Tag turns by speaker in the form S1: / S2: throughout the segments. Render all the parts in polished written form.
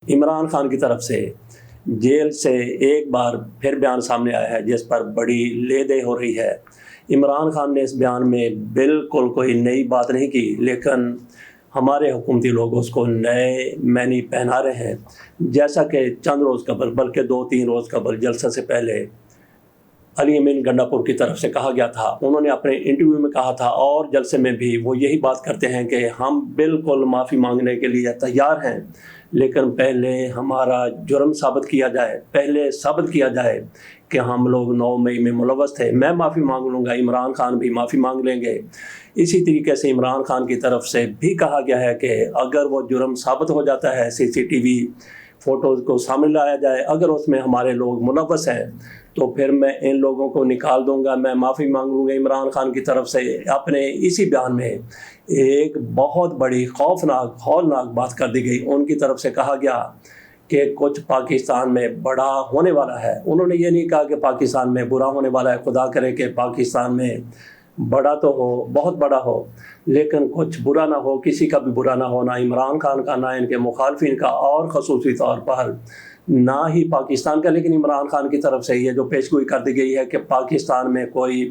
S1: عمران خان کی طرف سے جیل سے ایک بار پھر بیان سامنے آیا ہے جس پر بڑی لے دے ہو رہی ہے۔ عمران خان نے اس بیان میں بالکل کوئی نئی بات نہیں کی، لیکن ہمارے حکومتی لوگ اس کو نئے معنی پہنا رہے ہیں۔ جیسا کہ چند روز قبل بلکہ 2-3 روز قبل جلسے سے پہلے علی امین گنڈا پور کی طرف سے کہا گیا تھا، انہوں نے اپنے انٹرویو میں کہا تھا اور جلسے میں بھی وہ یہی بات کرتے ہیں کہ ہم بالکل معافی مانگنے کے لیے تیار ہیں، لیکن پہلے ہمارا جرم ثابت کیا جائے، پہلے ثابت کیا جائے کہ ہم لوگ 9 مئی میں ملوث تھے۔ میں معافی مانگ لوں گا، عمران خان بھی معافی مانگ لیں گے۔ اسی طریقے سے عمران خان کی طرف سے بھی کہا گیا ہے کہ اگر وہ جرم ثابت ہو جاتا ہے، CCTV فوٹوز کو سامنے لایا جائے، اگر اس میں ہمارے لوگ ملوث ہیں تو پھر میں ان لوگوں کو نکال دوں گا، میں معافی مانگ لوں گا۔ عمران خان کی طرف سے اپنے اسی بیان میں ایک بہت بڑی خوفناک ہولناک بات کر دی گئی۔ ان کی طرف سے کہا گیا کہ کچھ پاکستان میں بڑا ہونے والا ہے۔ انہوں نے یہ نہیں کہا کہ پاکستان میں برا ہونے والا ہے، خدا کرے کہ پاکستان میں بڑا تو ہو، بہت بڑا ہو، لیکن کچھ برا نہ ہو، کسی کا بھی برا نہ ہو، نہ عمران خان کا، نہ ان کے مخالفین کا، اور خصوصی طور پر نہ ہی پاکستان کا۔ لیکن عمران خان کی طرف سے یہ جو پیشگوئی کر دی گئی ہے کہ پاکستان میں کوئی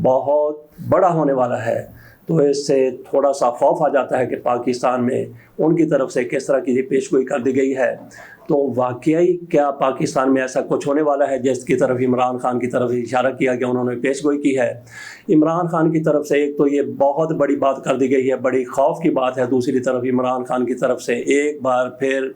S1: بہت بڑا ہونے والا ہے، تو اس سے تھوڑا سا خوف آ جاتا ہے کہ پاکستان میں ان کی طرف سے کس طرح کی پیشگوئی کر دی گئی ہے۔ تو واقعی کیا پاکستان میں ایسا کچھ ہونے والا ہے جس کی طرف عمران خان کی طرف اشارہ کیا گیا، انہوں نے پیشگوئی کی ہے؟ عمران خان کی طرف سے ایک تو یہ بہت بڑی بات کر دی گئی ہے، بڑی خوف کی بات ہے۔ دوسری طرف عمران خان کی طرف سے ایک بار پھر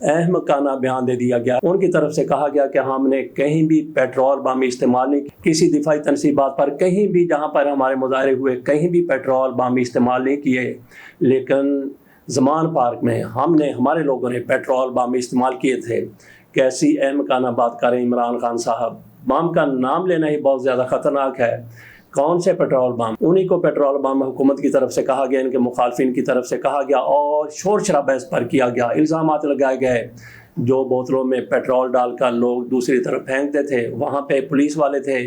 S1: احمقانہ بیان دے دیا گیا۔ ان کی طرف سے کہا گیا کہ ہم نے کہیں بھی پیٹرول بم استعمال نہیں، کسی دفاعی تنصیبات پر کہیں بھی جہاں پر ہمارے مظاہرے ہوئے کہیں بھی پیٹرول بم استعمال نہیں کیے، لیکن زمان پارک میں ہمارے لوگوں نے پیٹرول بم استعمال کیے تھے۔ کیسی احمقانہ بات کریں عمران خان صاحب، بم کا نام لینا ہی بہت زیادہ خطرناک ہے۔ کون سے پیٹرول بم؟ انہی کو پیٹرول بم حکومت کی طرف سے کہا گیا، ان کے مخالفین کی طرف سے کہا گیا اور شور شرابہ اس پر کیا گیا، الزامات لگائے گئے۔ جو بوتلوں میں پیٹرول ڈال کر لوگ دوسری طرف پھینکتے تھے، وہاں پہ پولیس والے تھے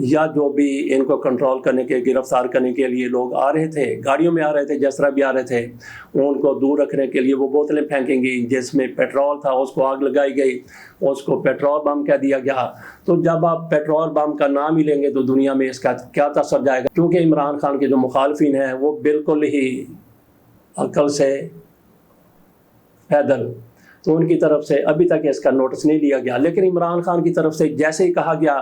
S1: یا جو بھی ان کو کنٹرول کرنے کے، گرفتار کرنے کے لیے لوگ آ رہے تھے، گاڑیوں میں آ رہے تھے، جس طرح بھی آ رہے تھے، ان کو دور رکھنے کے لیے وہ بوتلیں پھینکیں گی جس میں پیٹرول تھا، اس کو آگ لگائی گئی، اس کو پیٹرول بم کہہ دیا گیا۔ تو جب آپ پیٹرول بم کا نام ہی لیں گے تو دنیا میں اس کا کیا تاثر جائے گا؟ کیونکہ عمران خان کے جو مخالفین ہیں وہ بالکل ہی عقل سے پیدل، تو ان کی طرف سے ابھی تک اس کا نوٹس نہیں لیا گیا۔ لیکن عمران خان کی طرف سے جیسے ہی کہا گیا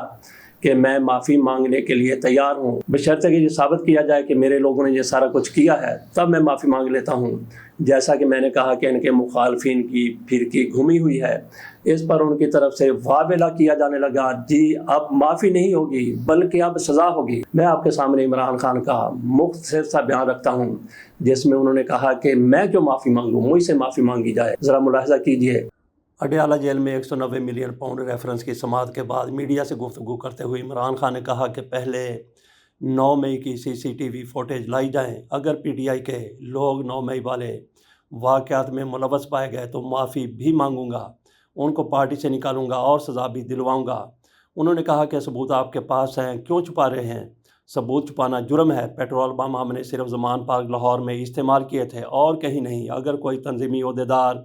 S1: کہ میں معافی مانگنے کے لیے تیار ہوں، بشرطے کہ یہ ثابت کیا جائے کہ میرے لوگوں نے یہ سارا کچھ کیا ہے، تب میں معافی مانگ لیتا ہوں۔ جیسا کہ میں نے کہا کہ ان کے مخالفین کی پھرکی گھمی ہوئی ہے، اس پر ان کی طرف سے واویلا کیا جانے لگا، جی اب معافی نہیں ہوگی بلکہ اب سزا ہوگی۔ میں آپ کے سامنے عمران خان کا مختصر سا بیان رکھتا ہوں جس میں انہوں نے کہا کہ میں کیوں معافی مانگوں، مجھ سے معافی مانگی جائے۔ ذرا ملاحظہ کیجئے۔ اڈیالہ جیل میں 190 ملین پاؤنڈ ریفرنس کی سماعت کے بعد میڈیا سے گفتگو کرتے ہوئے عمران خان نے کہا کہ پہلے 9 مئی کی CCTV فوٹیج لائی جائیں۔ اگر PTI کے لوگ 9 مئی والے واقعات میں ملوث پائے گئے تو معافی بھی مانگوں گا، ان کو پارٹی سے نکالوں گا اور سزا بھی دلواؤں گا۔ انہوں نے کہا کہ ثبوت آپ کے پاس ہیں، کیوں چھپا رہے ہیں؟ ثبوت چھپانا جرم ہے۔ پیٹرول بم ہم نے صرف زمان پارک لاہور میں استعمال کیے تھے اور کہیں نہیں۔ اگر کوئی تنظیمی عہدیدار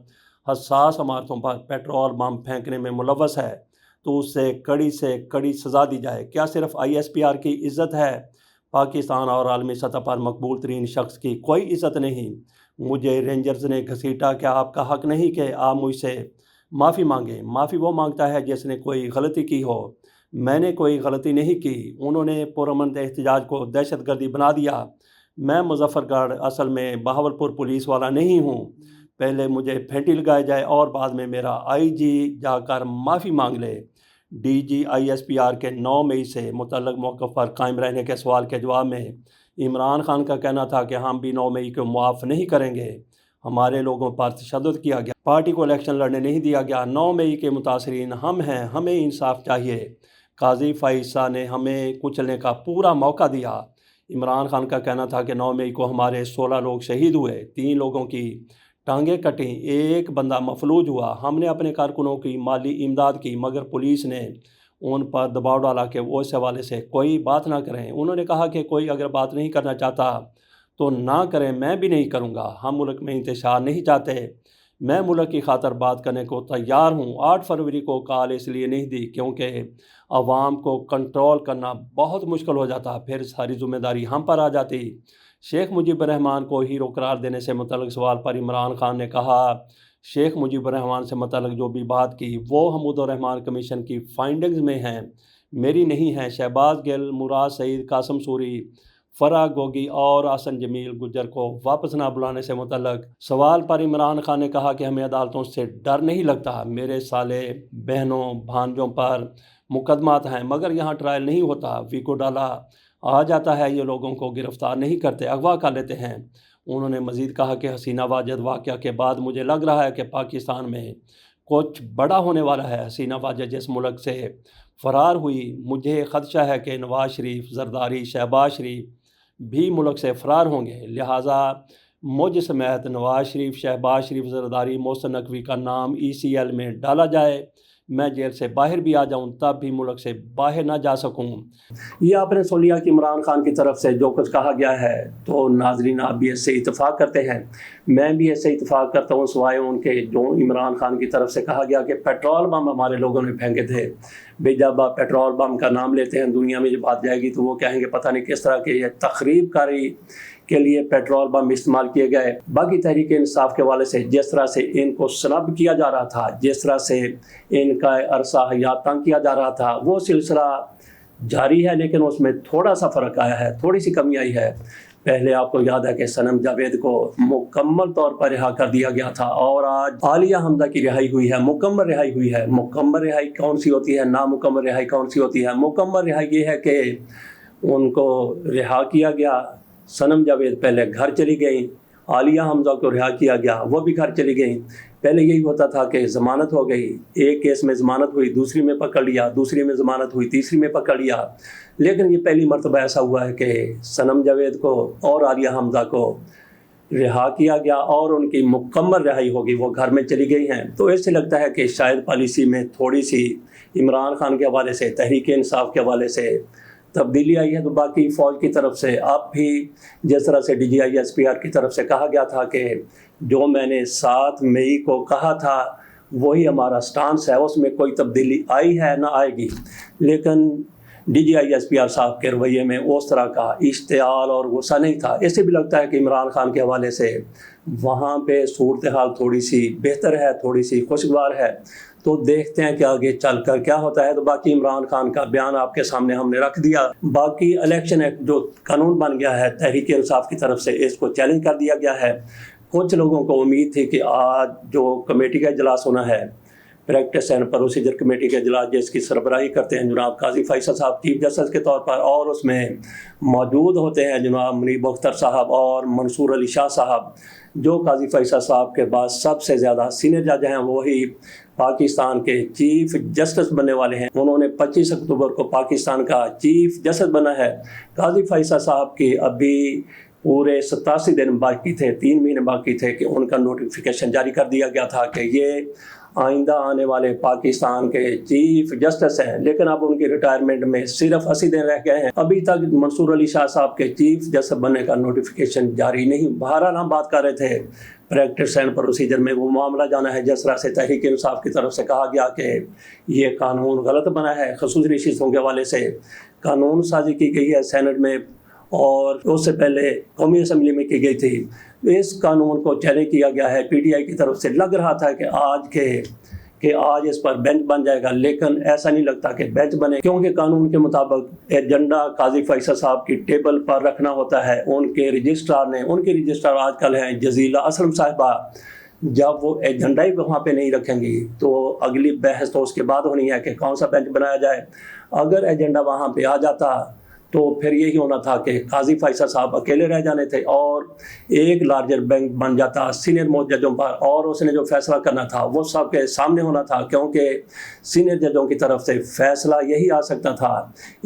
S1: حساس عمارتوں پر پیٹرول بم پھینکنے میں ملوث ہے تو اس سے کڑی سزا دی جائے۔ کیا صرف ISPR کی عزت ہے؟ پاکستان اور عالمی سطح پر مقبول ترین شخص کی کوئی عزت نہیں؟ مجھے رینجرز نے گھسیٹا، کیا آپ کا حق نہیں کہ آپ مجھ سے معافی مانگیں؟ معافی وہ مانگتا ہے جس نے کوئی غلطی کی ہو۔ میں نے کوئی غلطی نہیں کی۔ انہوں نے پرامن احتجاج کو دہشت گردی بنا دیا۔ میں مظفر گڑھ اصل میں بہاولپور پولیس والا نہیں ہوں۔ پہلے مجھے پھینٹی لگائے جائے اور بعد میں میرا IG جا کر معافی مانگ لے۔ DG ISPR کے 9 مئی سے متعلق موقف پر قائم رہنے کے سوال کے جواب میں عمران خان کا کہنا تھا کہ ہم بھی 9 مئی کو معاف نہیں کریں گے۔ ہمارے لوگوں پر تشدد کیا گیا، پارٹی کو الیکشن لڑنے نہیں دیا گیا۔ 9 مئی کے متاثرین ہم ہیں، ہمیں انصاف چاہیے۔ قاضی فائزہ نے ہمیں کچلنے کا پورا موقع دیا۔ عمران خان کا کہنا تھا کہ 9 مئی کو ہمارے 16 لوگ شہید ہوئے، 3 لوگوں کی ٹانگیں کٹیں، 1 بندہ مفلوج ہوا۔ ہم نے اپنے کارکنوں کی مالی امداد کی مگر پولیس نے ان پر دباؤ ڈالا کہ وہ اس حوالے سے کوئی بات نہ کریں۔ انہوں نے کہا کہ کوئی اگر بات نہیں کرنا چاہتا تو نہ کریں، میں بھی نہیں کروں گا۔ ہم ملک میں انتشار نہیں چاہتے۔
S2: میں ملک کی خاطر بات کرنے کو تیار ہوں۔ 8 فروری کو کال اس لیے نہیں دی کیونکہ عوام کو کنٹرول کرنا بہت مشکل ہو جاتا، پھر ساری ذمہ داری ہم پر آ جاتی۔ شیخ مجیب الرحمان کو ہیرو قرار دینے سے متعلق سوال پر عمران خان نے کہا، شیخ مجیب الرحمان سے متعلق جو بھی بات کی وہ حمود الرحمان کمیشن کی فائنڈنگز میں ہیں، میری نہیں ہیں۔ شہباز گل، مراد سعید، قاسم سوری، فرح گوگی اور احسن جمیل گجر کو واپس نہ بلانے سے متعلق سوال پر عمران خان نے کہا کہ ہمیں عدالتوں سے ڈر نہیں لگتا، میرے سالے بہنوں بھانجوں پر مقدمات ہیں مگر یہاں ٹرائل نہیں ہوتا، ویکو ڈالا آ جاتا ہے، یہ لوگوں کو گرفتار نہیں کرتے، اغوا کر لیتے ہیں۔ انہوں نے مزید کہا کہ حسینہ واجد واقعہ کے بعد مجھے لگ رہا ہے کہ پاکستان میں کچھ بڑا ہونے والا ہے۔ حسینہ واجد جس ملک سے فرار ہوئی، مجھے خدشہ ہے کہ نواز شریف، زرداری، شہباز شریف بھی ملک سے فرار ہوں گے، لہٰذا مجھ سمیت نواز شریف، شہباز شریف، زرداری، محسن نقوی کا نام ECL میں ڈالا جائے، میں جیل سے باہر بھی آ جاؤں تب بھی ملک سے باہر نہ جا سکوں۔
S1: یہ آپ نے سن لیا کہ عمران خان کی طرف سے جو کچھ کہا گیا ہے، تو ناظرین آپ بھی اس سے اتفاق کرتے ہیں، میں بھی اس سے اتفاق کرتا ہوں، سوائے ان کے جو عمران خان کی طرف سے کہا گیا کہ پیٹرول بم ہمارے لوگوں نے پھینکے تھے۔ بھئی جب آپ پیٹرول بم کا نام لیتے ہیں دنیا میں جب بات جائے گی تو وہ کہیں گے پتہ نہیں کس طرح کے یہ تخریب کاری کے لیے پیٹرول بم استعمال کیے گئے۔ باقی تحریک انصاف کے والے سے جس طرح سے ان کو سنب کیا جا رہا تھا، جس طرح سے ان کا عرصہ حیات تنگ کیا جا رہا تھا، وہ سلسلہ جاری ہے، لیکن اس میں تھوڑا سا فرق آیا ہے، تھوڑی سی کمی آئی ہے۔ پہلے آپ کو یاد ہے کہ صنم جاوید کو مکمل طور پر رہا کر دیا گیا تھا، اور آج عالیہ حمزہ کی رہائی ہوئی ہے، مکمل رہائی ہوئی ہے۔ مکمل رہائی کون سی ہوتی ہے، نامکمل رہائی کون سی ہوتی ہے؟ مکمل رہائی یہ ہے کہ ان کو رہا کیا گیا، صنم جاوید پہلے گھر چلی گئیں، عالیہ حمزہ کو رہا کیا گیا، وہ بھی گھر چلی گئیں۔ پہلے یہی ہوتا تھا کہ ضمانت ہو گئی، ایک کیس میں ضمانت ہوئی، دوسری میں پکڑ لیا، دوسری میں ضمانت ہوئی، تیسری میں پکڑ لیا، لیکن یہ پہلی مرتبہ ایسا ہوا ہے کہ صنم جاوید کو اور عالیہ حمزہ کو رہا کیا گیا اور ان کی مکمل رہائی ہوگی، وہ گھر میں چلی گئی ہیں۔ تو اس سے لگتا ہے کہ شاید پالیسی میں تھوڑی سی عمران خان کے حوالے سے، تحریک انصاف کے حوالے سے تبدیلی آئی ہے۔ تو باقی فوج کی طرف سے اب بھی جس طرح سے DGI SPR کی طرف سے کہا گیا تھا کہ جو میں نے 7 مئی کو کہا تھا وہی ہمارا سٹانس ہے، اس میں کوئی تبدیلی آئی ہے نہ آئے گی، لیکن DGI SPR صاحب کے رویے میں اس طرح کا اشتعال اور غصہ نہیں تھا۔ اس سے بھی لگتا ہے کہ عمران خان کے حوالے سے وہاں پہ صورتحال تھوڑی سی بہتر ہے، تھوڑی سی خوشگوار ہے۔ تو دیکھتے ہیں کہ آگے چل کر کیا ہوتا ہے۔ تو باقی عمران خان کا بیان آپ کے سامنے ہم نے رکھ دیا۔ باقی الیکشن ایکٹ جو قانون بن گیا ہے تحریک انصاف کی طرف سے، اس کو چیلنج کر دیا گیا ہے۔ کچھ لوگوں کو امید تھی کہ آج جو کمیٹی کا اجلاس ہونا ہے، پریکٹس اینڈ پروسیجر کمیٹی کے اجلاس جس کی سربراہی کرتے ہیں جناب قاضی فیصل صاحب چیف جسٹس کے طور پر، اور اس میں موجود ہوتے ہیں جناب منیب اختر صاحب اور منصور علی شاہ صاحب، جو قاضی فیصل صاحب کے بعد سب سے زیادہ سینئر جج ہیں، وہی پاکستان کے چیف جسٹس بننے والے ہیں۔ انہوں نے 25 اکتوبر کو پاکستان کا چیف جسٹس بنا ہے۔ قاضی فیصل صاحب کی ابھی پورے 87 دن باقی تھے، 3 مہینے باقی تھے کہ ان کا نوٹیفیکیشن جاری کر دیا گیا تھا کہ یہ آئندہ آنے والے پاکستان کے چیف جسٹس ہیں، لیکن اب ان کی ریٹائرمنٹ میں صرف 80 دن رہ گئے ہیں۔ ابھی تک منصور علی شاہ صاحب کے چیف جسٹس بننے کا نوٹیفیکیشن جاری نہیں۔ بہرحال ہم بات کر رہے تھے پریکٹس اینڈ پروسیجر میں وہ معاملہ جانا ہے جس طرح سے تحریک انصاف کی طرف سے کہا گیا کہ یہ قانون غلط بنا ہے، خصوصی نشستوں کے حوالے سے قانون سازی کی گئی ہے سینٹ میں، اور اس سے پہلے قومی اسمبلی میں کی گئی تھی۔ اس قانون کو چیلنج کیا گیا ہے PTI کی طرف سے۔ لگ رہا تھا کہ آج اس پر بینچ بن جائے گا، لیکن ایسا نہیں لگتا کہ بینچ بنے، کیونکہ قانون کے مطابق ایجنڈا قاضی فیصل صاحب کی ٹیبل پر رکھنا ہوتا ہے۔ ان کے رجسٹرار آج کل ہیں جزیلہ اسلم صاحبہ۔ جب وہ ایجنڈا ہی وہاں پہ نہیں رکھیں گی تو اگلی بحث تو اس کے بعد ہونی ہے کہ کون سا بینچ بنایا جائے۔ اگر ایجنڈا وہاں پہ آ جاتا تو پھر یہی ہونا تھا کہ قاضی فیصل صاحب اکیلے رہ جانے تھے اور ایک لارجر بینچ بن جاتا سینئر موسٹ ججوں پر، اور اس نے جو فیصلہ کرنا تھا وہ سب کے سامنے ہونا تھا، کیونکہ سینئر ججوں کی طرف سے فیصلہ یہی آ سکتا تھا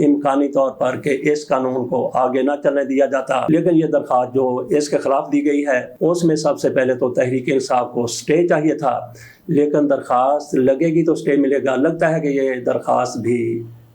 S1: امکانی طور پر کہ اس قانون کو آگے نہ چلنے دیا جاتا۔ لیکن یہ درخواست جو اس کے خلاف دی گئی ہے اس میں سب سے پہلے تو تحریک انصاف کو سٹے چاہیے تھا، لیکن درخواست لگے گی تو سٹے ملے گا۔ لگتا ہے کہ یہ درخواست بھی